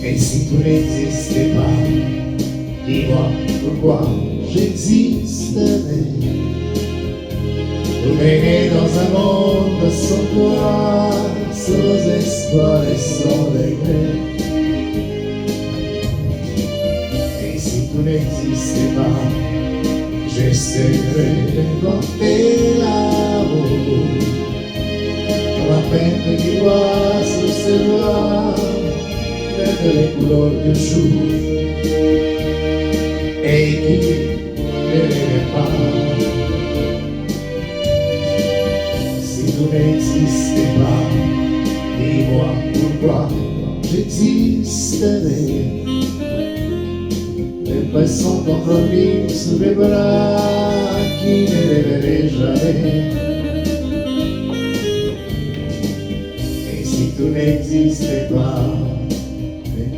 Et si tu n'existais pas, dis-moi pourquoi j'existerais. Pour m'aimer dans un monde sans toi, sans espoir et sans regret. Et si tu n'existais pas, j'essaierais d'inventer l'amour. Comme un peintre qui voit sur ses doigts les couleurs du jour et qui ne les pas. Si tu n'existais pas, dis-moi pourquoi j'existerais. L'impression d'endormir sous les bras qui ne lèveraient jamais. Et si tu n'existais pas,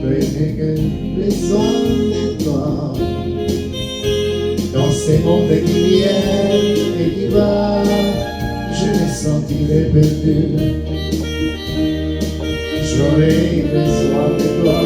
je n'ai que besoin de toi. Dans ces mondes qui viennent et qui va, je me sentirais perdu. J'aurais besoin de toi.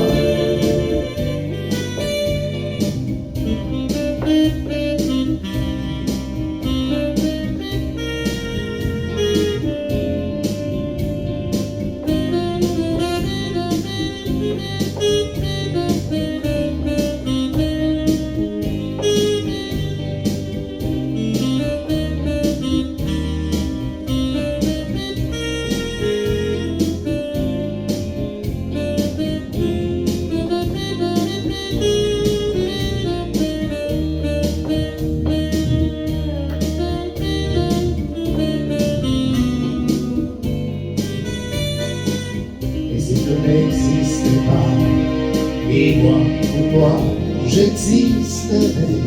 Si tu n'existais pas, dis-moi pourquoi j'existerais.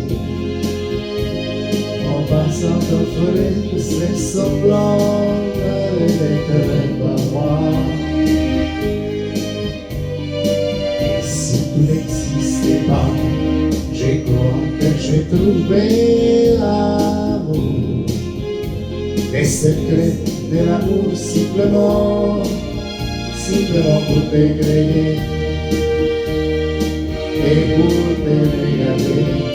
En passant en forêt, je serais semblant avec par moi. Et si tu n'existais pas, j'ai crois que j'ai trouvé l'amour. Les secrets de l'amour simplement pour te créer et pour te regarder.